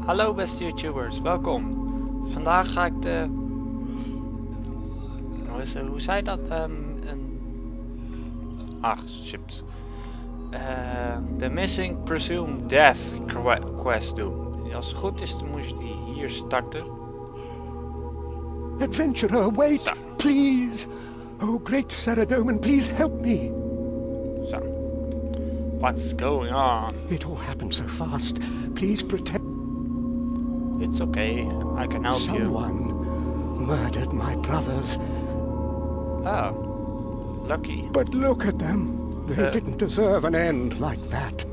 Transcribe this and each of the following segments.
Hallo beste YouTubers, welkom. Vandaag ga ik de... Hoe zei dat? Chips. De Missing Presumed Death Quest doen. Als het goed is, dan moet je die hier starten. Adventurer, wait, zo. Please. Oh, great Saradomin, please help me. Zo. What's going on? It all happened so fast. Please protect... It's okay, I can help you. Someone murdered my brothers. Oh, lucky. But look at them. They didn't deserve an end like that.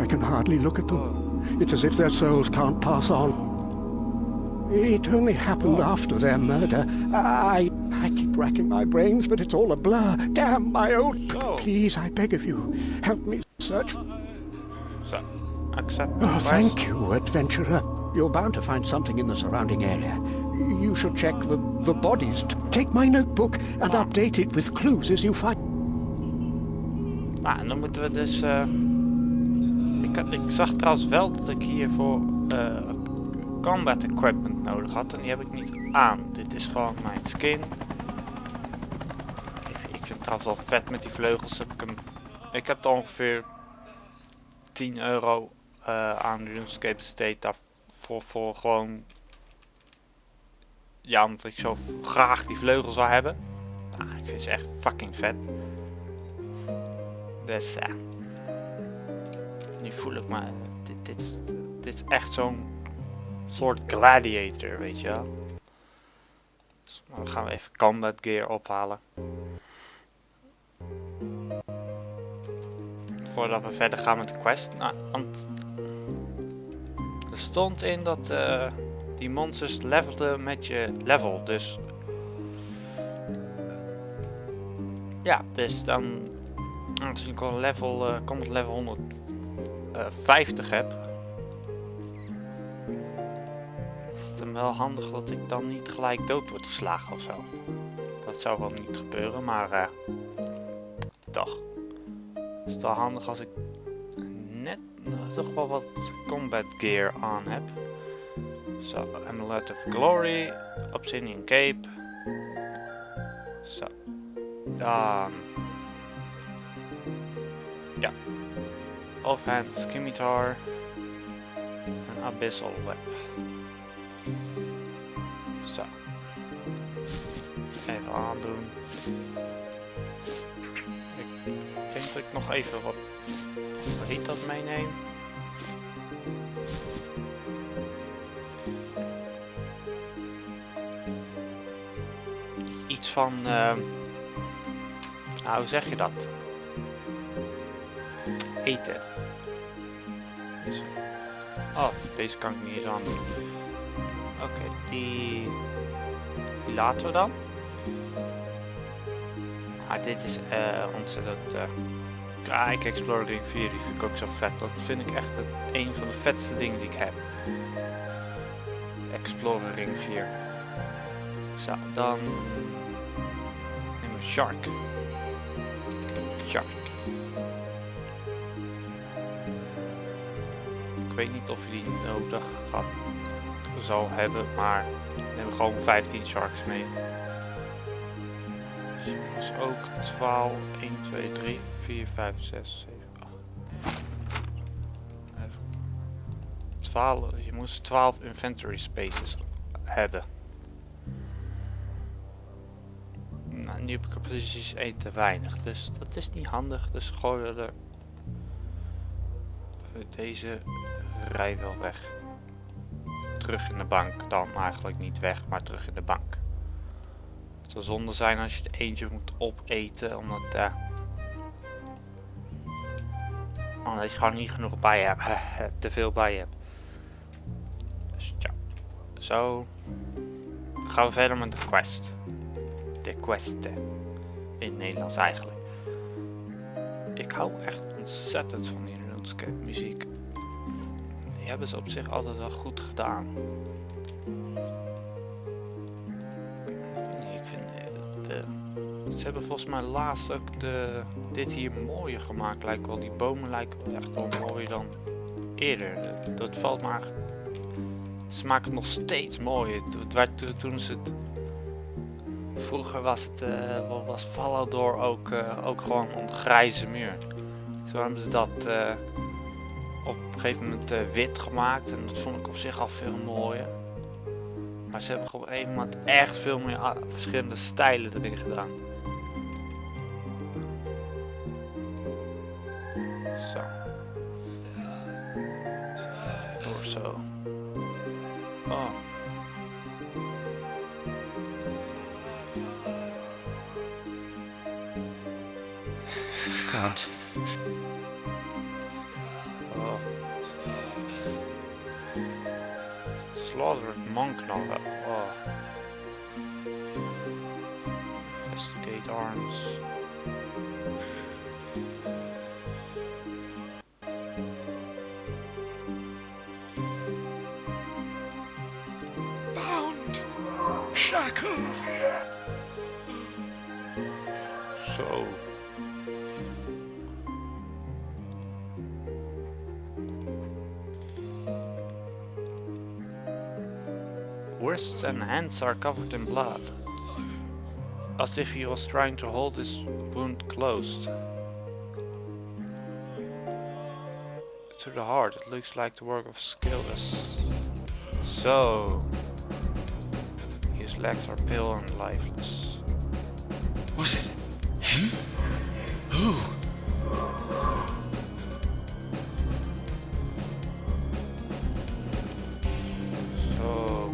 I can hardly look at them. It's as if their souls can't pass on. It only happened after their murder. I keep racking my brains, but it's all a blur. Damn my old... Please, I beg of you, help me search... So, accept oh, thank you, adventurer. You're bound to find something in the surrounding area. You should check the bodies. Take my notebook and update it with clues as you find... Nou, en dan moeten we dus... Ik zag trouwens wel dat ik hiervoor combat equipment nodig had en die heb ik niet aan. Dit is gewoon mijn skin. Ik vind het trouwens wel vet met die vleugels. Ik heb er ongeveer 10 euro aan Runescape besteed daarvoor voor gewoon... Ja, omdat ik zo graag die vleugels zou hebben. Nou, ik vind ze echt fucking vet. Dus nu voel ik me... Dit is echt zo'n soort gladiator, weet je wel. Dus dan gaan we even combat gear ophalen. Voordat we verder gaan met de quest. Nou, want er stond in dat die monsters levelden met je level. Dus ja, dus dan als ik een level, combat level 150 heb, is het dan wel handig dat ik dan niet gelijk dood word geslagen of zo. Dat zou wel niet gebeuren, maar toch. Het is wel handig als ik net toch wel wat combat gear aan heb. Zo, Amulet of Glory, Obsidian Cape. Zo. Dan... ja. Offhand Scimitar. En Abyssal Web. Zo. Even aandoen. Ik denk dat ik nog even wat heet dat meeneem. Iets van... nou, hoe zeg je dat? Eten. Oh, deze kan ik niet eens aan doen. Oké, die laten we dan. Ah, dit is ontzettend... Kijk, Exploring 4, die vind ik ook zo vet. Dat vind ik echt een van de vetste dingen die ik heb. Exploring 4. Zo, dan... neem een shark. Shark. Ik weet niet of je die nodig zal hebben, maar neem gewoon 15 sharks mee. Dus je moest ook 12, 1, 2, 3, 4, 5, 6, 7, 8. Even. 12, je moest 12 inventory spaces hebben. Nou, nu heb ik er precies 1 te weinig, dus dat is niet handig. Dus gooien we er deze rij wel weg. Terug in de bank. Dan eigenlijk niet weg, maar terug in de bank. Het zou zonde zijn als je er eentje moet opeten, omdat je gewoon niet genoeg bij hebt. Te veel bij hebt. Dus ja. Zo. Dan gaan we verder met de quest. De questen. In het Nederlands eigenlijk. Ik hou echt ontzettend van die Runescape muziek. Die hebben ze op zich altijd wel goed gedaan. Ik vind Ze hebben volgens mij laatst ook dit hier mooier gemaakt. Lijkt wel, die bomen lijken wel echt wel mooier dan eerder. Dat valt maar. Ze maken het nog steeds mooi. Het werd toen ze het. Vroeger was Vallador ook gewoon een grijze muur. Toen hebben ze dat op een gegeven moment wit gemaakt. En dat vond ik op zich al veel mooier. Maar ze hebben op een gegeven moment echt veel meer verschillende stijlen erin gedaan. Zo. Torso. Oh. Can't. Oh. Slaughtered monk novel. Oh. Investigate arms. Bound. Shackled. Zo. Wrists and hands are covered in blood, as if he was trying to hold his wound closed. To the heart, it looks like the work of skilless. So, his legs are pale and lifeless. Was it him? Who? So,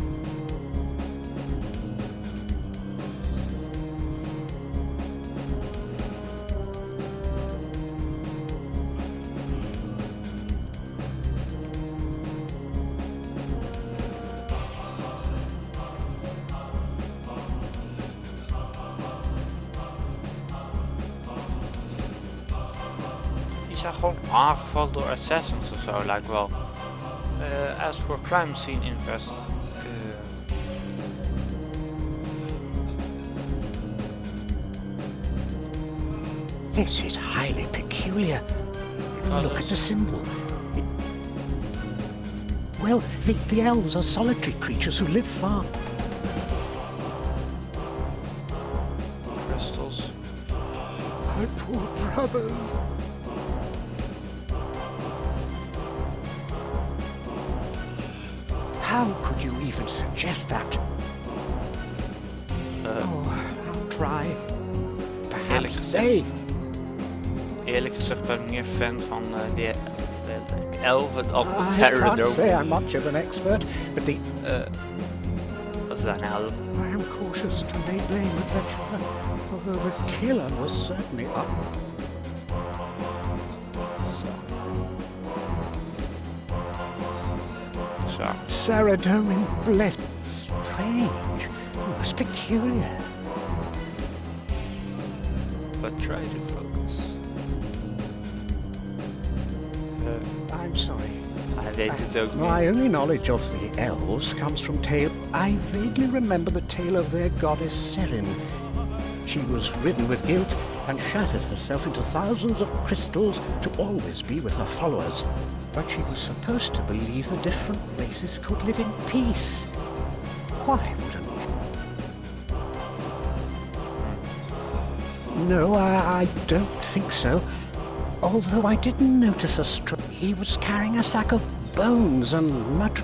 die zijn gewoon aangevallen door assassins of zo, lijkt wel. As for crime scene invest. This is highly peculiar. Look at the symbol. Well, the elves are solitary creatures who live far. Crystals. My poor brothers. How could you even suggest that? Oh, I'll try. Perhaps they. Eerlijk gezegd ben ik meer fan van de elfen dan I Sarah can't Dome. say I'm much of an expert, but Wat is dat nou? I am cautious to lay blame at that, although the killer was certainly up. Zo. Sarah Dome in bless. Strange. Most peculiar. But try to focus. I'm sorry. Hij weet het ook My niet. only knowledge of the elves comes from tale. I vaguely remember the tale of their goddess Serin. She was ridden with guilt and shattered herself into thousands of crystals to always be with her followers. But she was supposed to believe the different races could live in peace. Why wouldn't No, I don't think so. Although I didn't notice he was carrying a sack of bones and mud.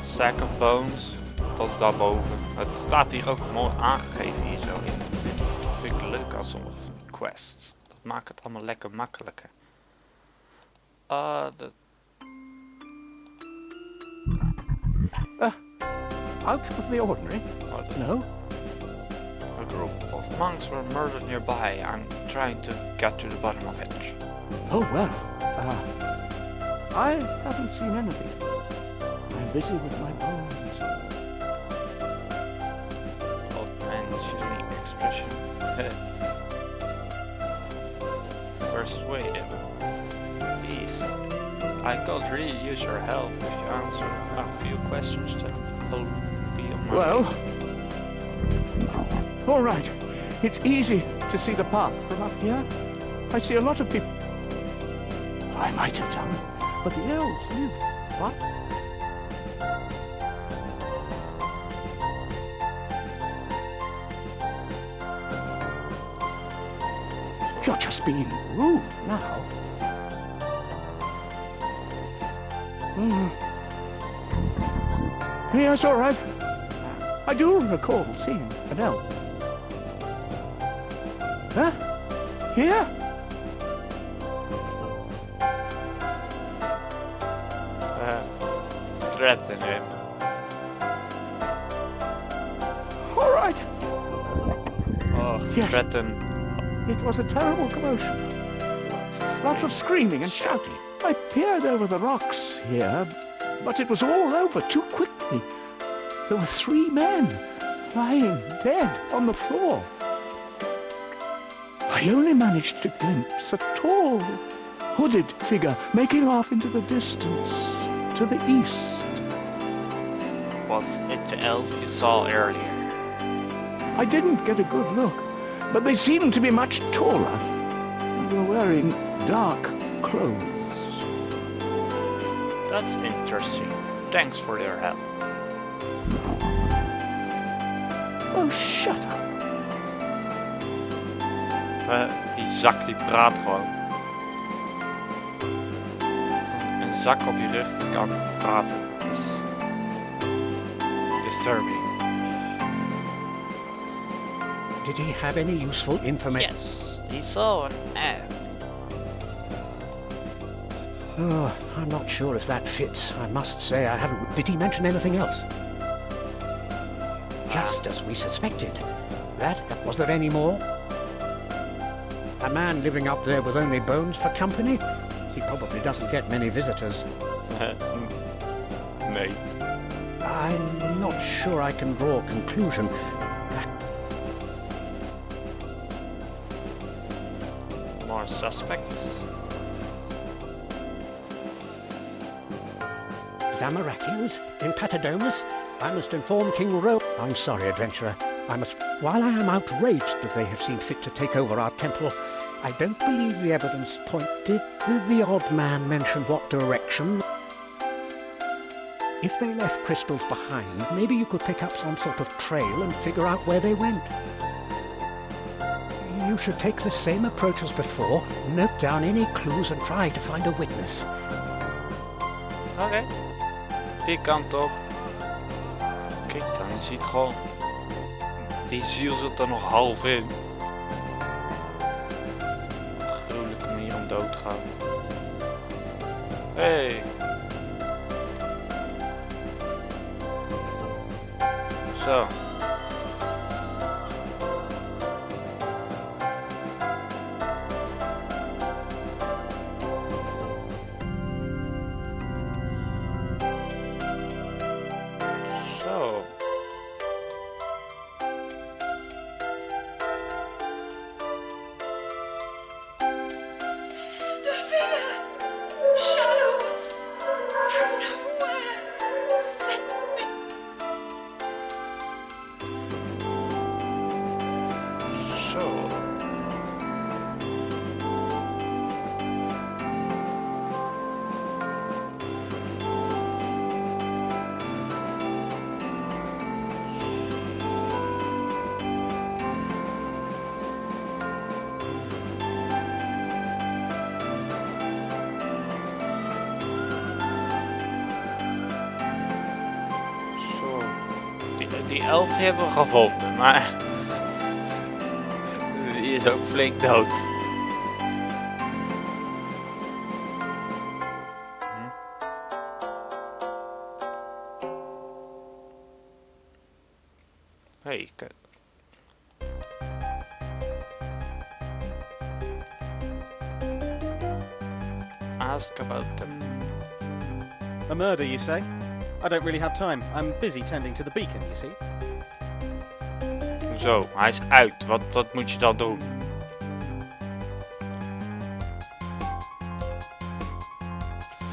Sack of bones. Dat is daarboven. Het staat hier ook mooi aangegeven hier zo in. Dat vind ik leuk aan sommige van die quests. Dat maakt het allemaal lekker makkelijker. Out of the ordinary? No? A group of monks were murdered nearby. I'm trying to get to the bottom of it. Oh, well. I haven't seen anything. I'm busy with my bones. Old man, unique expression. Persuaded. Please. I could really use your help if you answer a few questions that will be on my Well, All right. It's easy to see the path from up here. I see a lot of people. I might have done, but the elves live. What? You're just being rude now. Yes, all right. I do recall seeing an elf. Huh? Here? Threaten him. All right. Oh, Yes. threaten. It was a terrible commotion. Lots of screaming and shouting. I peered over the rocks here, but it was all over too quickly. There were 3 men lying dead on the floor. I only managed to glimpse a tall, hooded figure making off into the distance to the east. Was it the elf you saw earlier? I didn't get a good look, but they seemed to be much taller and were wearing dark clothes. That's interesting. Thanks for your help. Oh, shut up. Die zak die praat gewoon. Een zak op je rug die kan praten. Het is disturbing. Did he have any useful information? Yes, he saw an ad. Oh, I'm not sure if that fits. I must say I haven't... Did he mention anything else? Just as we suspected. Was there any more? A man living up there with only bones for company? He probably doesn't get many visitors. Nee. I'm not sure I can draw a conclusion. More suspects? Zamarakians in Patadomus? I must inform King Ro... I'm sorry, adventurer. While I am outraged that they have seen fit to take over our temple, I don't believe the evidence pointed. Did the odd man mention what direction? If they left crystals behind, maybe you could pick up some sort of trail and figure out where they went. You should take the same approach as before, note down any clues and try to find a witness. Oké. Die kant op. Kijk dan, je ziet gewoon... Die ziel zit er nog half in. Gruwelijke manier om dood te gaan. Hey. Zo. Zo. Shadows from nowhere sent me. Zo. Zo. Die elf hebben we gevonden, maar... Die is ook flink dood. Hey, kijk. Ask about them. A murder, you say? I don't really have time. I'm busy tending to the beacon, you see. Zo, hij is uit. Wat moet je dan doen?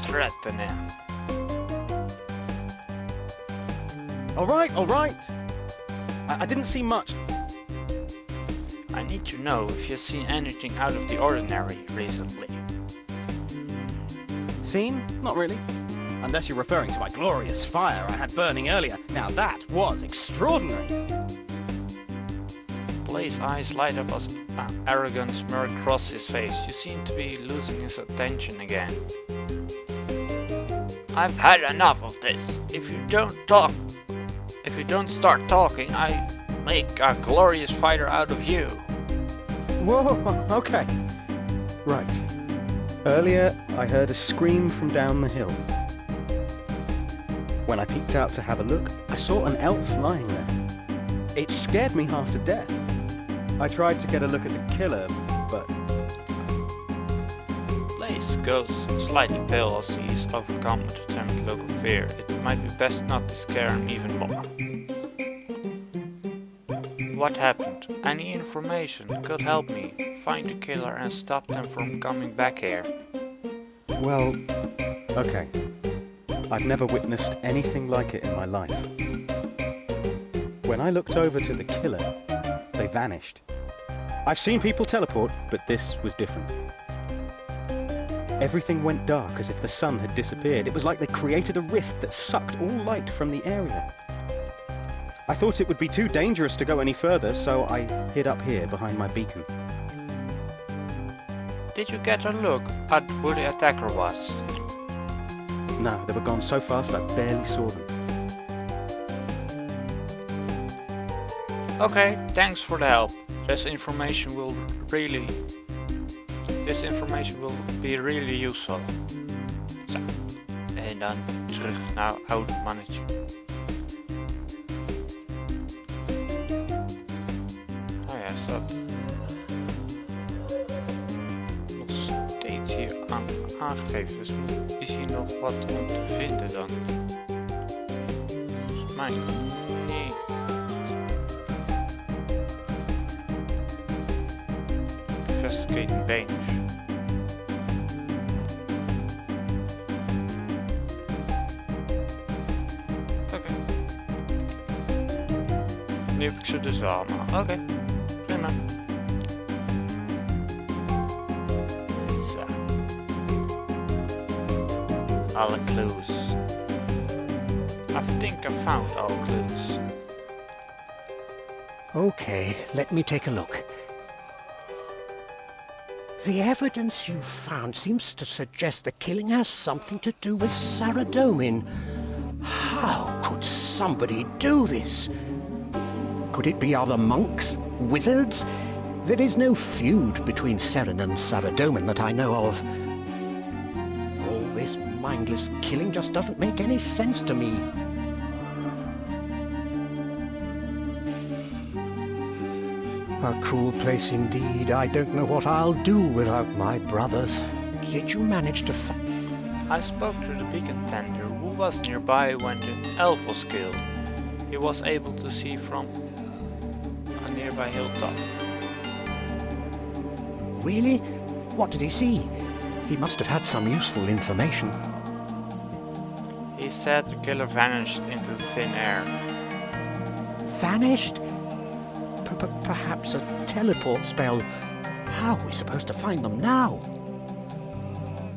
Threaten him. All right, all right. I didn't see much. I need to know if you've seen anything out of the ordinary recently. Seen? Not really. Unless you're referring to my glorious fire I had burning earlier. Now that was extraordinary. Blaze's eyes light up as an arrogant smirk crossed his face. You seem to be losing his attention again. I've had enough of this. If you don't start talking, I make a glorious fighter out of you. Whoa, okay. Right. Earlier, I heard a scream from down the hill. When I peeked out to have a look, I saw an elf lying there. It scared me half to death. I tried to get a look at the killer, but... Blaze goes slightly pale as he is overcome with a temporary look of fear. It might be best not to scare him even more. What happened? Any information could help me find the killer and stop them from coming back here. Well, okay. I've never witnessed anything like it in my life. When I looked over to the killer, they vanished. I've seen people teleport, but this was different. Everything went dark as if the sun had disappeared. It was like they created a rift that sucked all light from the area. I thought it would be too dangerous to go any further, so I hid up here behind my beacon. Did you get a look at who the attacker was? No, they were gone so fast I barely saw them. Okay, thanks for the help. This information will be really useful. Zo. En dan terug naar oude mannetje. Oh ja, staat nog steeds hier aangegeven. Dus is hier nog wat om te vinden dan? Volgens mij niet. Investigating bench. Oké. Nu heb ik ze dus wel allemaal. Oké, prima. Zo. Alle clues. I think I found all clues. Okay, let me take a look. The evidence you found seems to suggest the killing has something to do with Saradomin. How could somebody do this? Could it be other monks? Wizards? There is no feud between Seren and Saradomin that I know of. All this mindless killing just doesn't make any sense to me. A cruel place indeed. I don't know what I'll do without my brothers. Did you manage to I spoke to the beacon tender who was nearby when the elf was killed. He was able to see from a nearby hilltop. Really? What did he see? He must have had some useful information. He said the killer vanished into the thin air. Vanished? Perhaps a teleport spell. How are we supposed to find them now?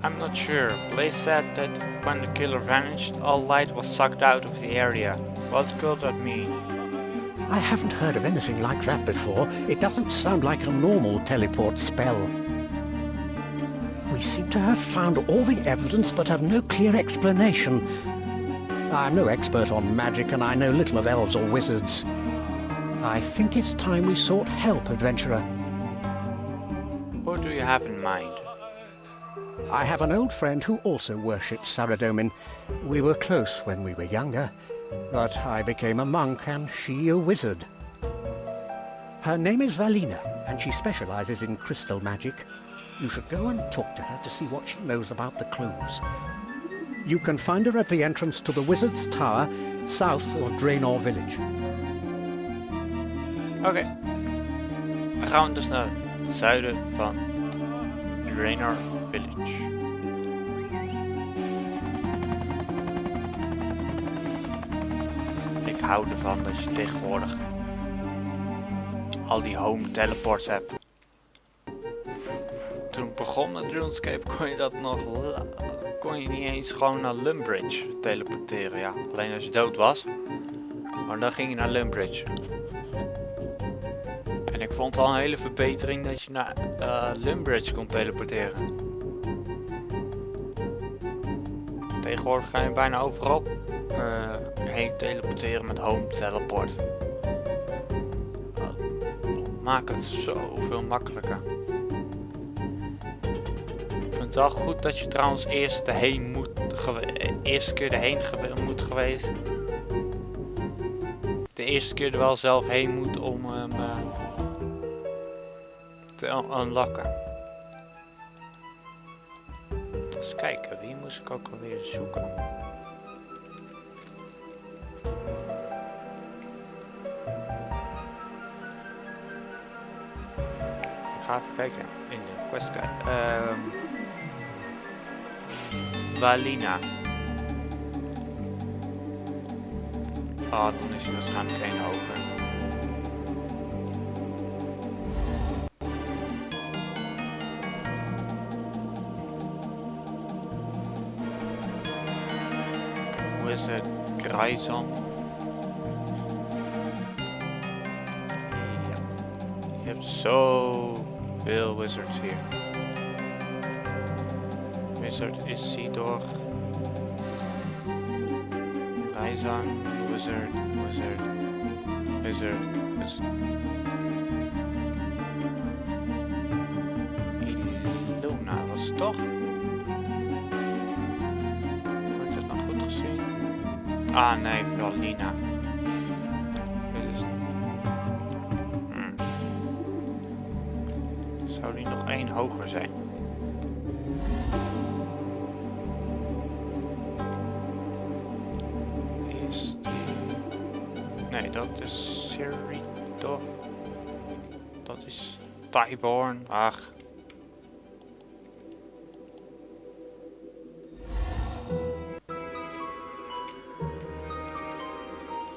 I'm not sure. Blaze said that when the killer vanished, all light was sucked out of the area. What could that mean? I haven't heard of anything like that before. It doesn't sound like a normal teleport spell. We seem to have found all the evidence but have no clear explanation. I'm no expert on magic and I know little of elves or wizards. I think it's time we sought help, adventurer. What do you have in mind? I have an old friend who also worships Saradomin. We were close when we were younger, but I became a monk and she a wizard. Her name is Valina, and she specializes in crystal magic. You should go and talk to her to see what she knows about the clues. You can find her at the entrance to the Wizard's Tower, south of Draenor Village. Oké. Dan gaan we dus naar het zuiden van Draenor Village. Ik hou ervan dat je tegenwoordig al die home teleports heb. Toen ik begon met RuneScape kon je dat nog... kon je niet eens gewoon naar Lumbridge teleporteren. Ja, alleen als je dood was. Maar dan ging je naar Lumbridge. En ik vond het al een hele verbetering dat je naar Lumbridge kon teleporteren. Tegenwoordig ga je bijna overal heen teleporteren met home teleport. Maakt het zoveel makkelijker. Ik vind het wel goed dat je trouwens eerst erheen moet eerste keer erheen moet geweest. De eerste keer er wel zelf heen moet om hem te unlocken. Eens kijken, wie moest ik ook alweer zoeken? Ik ga even kijken in de quest guide. Valina. Ah, dan is hij waarschijnlijk één hoger. Hoe is het? Krijzan. Ja. Je hebt zoveel wizards hier. Wizard is Sidor. Krijzan. Wizard. Iluna was het toch? Heb ik dat nog goed gezien? Ah nee, Valina. Dit is... Zou die nog één hoger zijn? Is die... Nee, dat is Siri toch? Dat is Tyborn. Ach.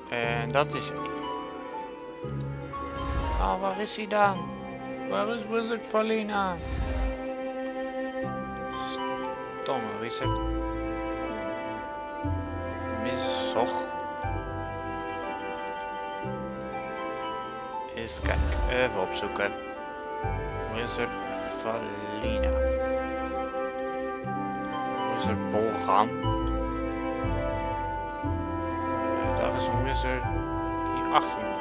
En dat is hij. Ah, waar is hij dan? Waar is Wizard Valina? Stomme wizard. Miszoch. Eens kijken, even opzoeken. Wizard Valina. Wizard Bolgan. Daar is een wizard hierachter me.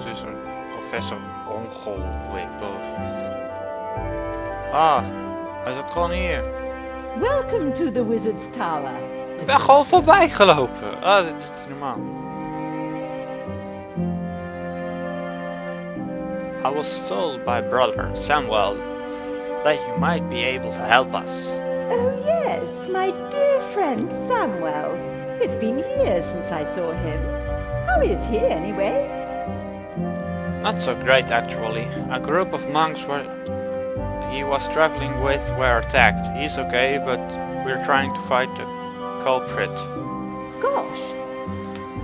Dus een professor Ongelwipper. Ah, hij zit gewoon hier. Welcome to the Wizard's Tower. Ik ben gewoon voorbij gelopen. Ah, dit is niet normaal. I was told by brother Samuel that you might be able to help us. Oh yes, my dear friend Samuel. It's been years since I saw him. How is he anyway? Not so great actually. A group of monks he was traveling with were attacked. He's okay, but we're trying to fight the culprit. Gosh,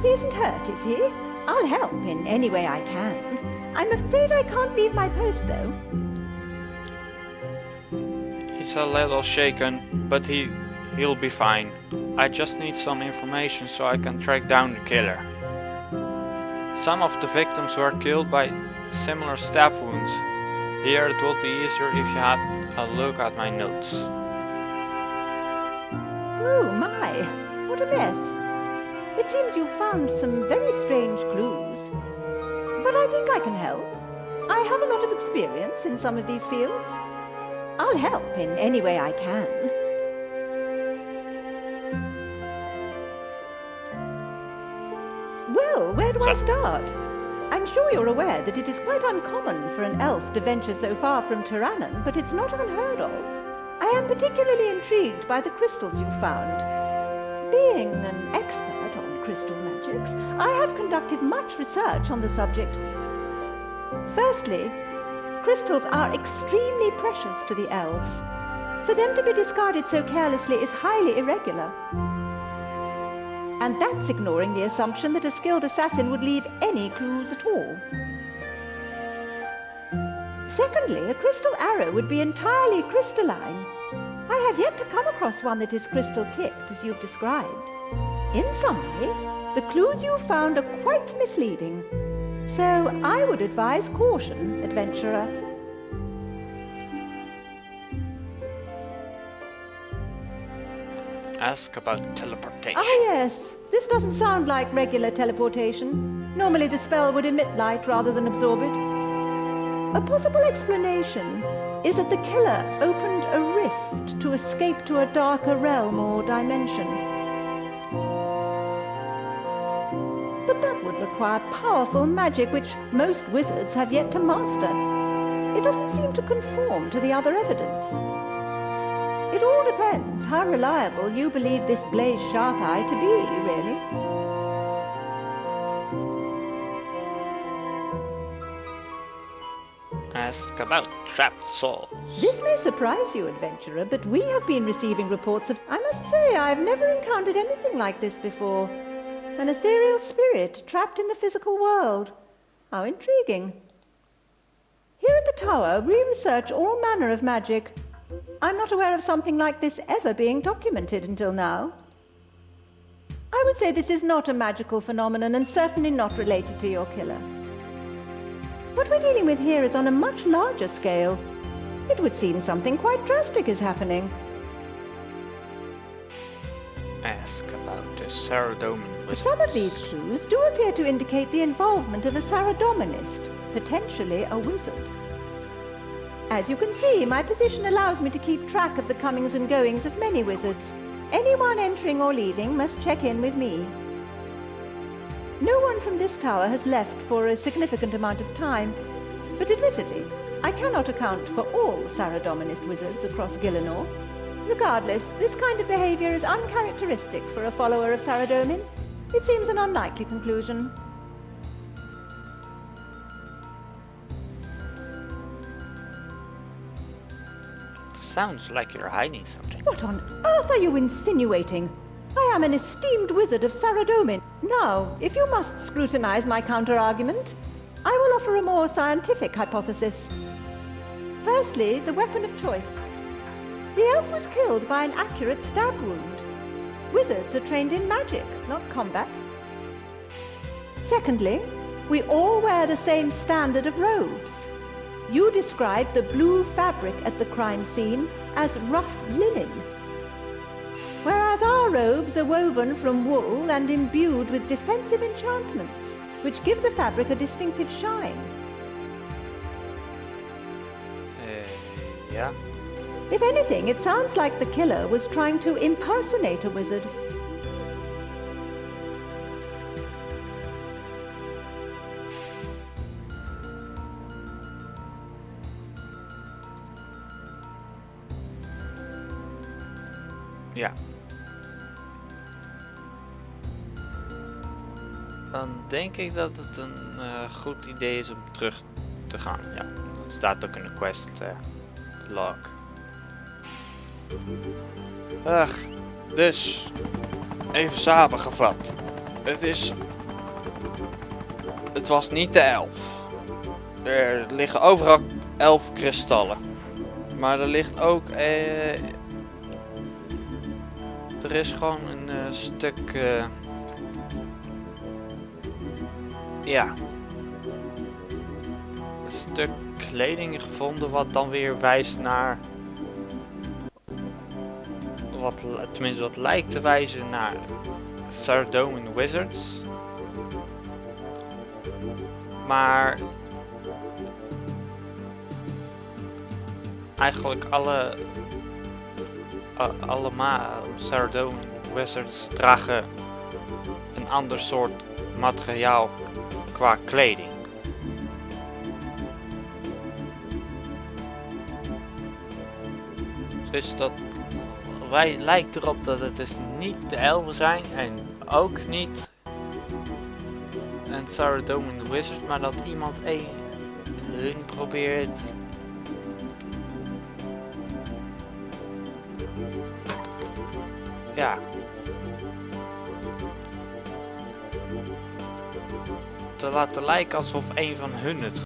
he isn't hurt, is he? I'll help in any way I can. I'm afraid I can't leave my post though. He's a little shaken, but he'll be fine. I just need some information so I can track down the killer. Some of the victims were killed by similar stab wounds. Here it would be easier if you had a look at my notes. Oh my, what a mess. It seems you found some very strange clues. But I think I can help. I have a lot of experience in some of these fields. I'll help in any way I can. Well, where do I start? I'm sure you're aware that it is quite uncommon for an elf to venture so far from Tyrannon, but it's not unheard of. I am particularly intrigued by the crystals you found. Being an expert on crystal magics, I have conducted much research on the subject. Firstly, crystals are extremely precious to the elves. For them to be discarded so carelessly is highly irregular. And that's ignoring the assumption that a skilled assassin would leave any clues at all. Secondly, a crystal arrow would be entirely crystalline. I have yet to come across one that is crystal-tipped, as you've described. In summary, the clues you found are quite misleading. So I would advise caution, adventurer. Ask about teleportation. Ah, yes. This doesn't sound like regular teleportation. Normally the spell would emit light rather than absorb it. A possible explanation is that the killer opened a rift to escape to a darker realm or dimension. But that would require powerful magic which most wizards have yet to master. It doesn't seem to conform to the other evidence. It all depends how reliable you believe this Blaze Shark Eye to be, really. Ask about trapped souls. This may surprise you, adventurer, but we have been receiving reports of... I must say, I've never encountered anything like this before. An ethereal spirit trapped in the physical world. How intriguing. Here at the tower, we research all manner of magic. I'm not aware of something like this ever being documented until now. I would say this is not a magical phenomenon and certainly not related to your killer. What we're dealing with here is on a much larger scale. It would seem something quite drastic is happening. Ask about the Saradomin wizards. Some of these clues do appear to indicate the involvement of a Saradominist, potentially a wizard. As you can see, my position allows me to keep track of the comings and goings of many wizards. Anyone entering or leaving must check in with me. No one from this tower has left for a significant amount of time, but admittedly, I cannot account for all Saradominist wizards across Gillinor. Regardless, this kind of behavior is uncharacteristic for a follower of Saradomin. It seems an unlikely conclusion. Sounds like you're hiding something. What on earth are you insinuating? I am an esteemed wizard of Saradomin. Now, if you must scrutinize my counter-argument, I will offer a more scientific hypothesis. Firstly, the weapon of choice. The elf was killed by an accurate stab wound. Wizards are trained in magic, not combat. Secondly, we all wear the same standard of robes. You described the blue fabric at the crime scene as rough linen, whereas our robes are woven from wool and imbued with defensive enchantments, which give the fabric a distinctive shine. Yeah. If anything, it sounds like the killer was trying to impersonate a wizard. Ja. Dan denk ik dat het een goed idee is om terug te gaan. Ja, dat staat ook in de quest log. Ach, dus even samengevat. Het was niet de elf. Er liggen overal 11 kristallen. Maar er ligt ook er is gewoon een stuk ja, een stuk kleding gevonden wat dan weer wijst naar tenminste wat lijkt te wijzen naar Saradomin Wizards. Maar eigenlijk alle Saradomin Wizards dragen een ander soort materiaal qua kleding. Dus dat lijkt erop dat het dus niet de elfen zijn en ook niet een Saradomin Wizard, maar dat iemand hun probeert ja te laten lijken alsof een van hun het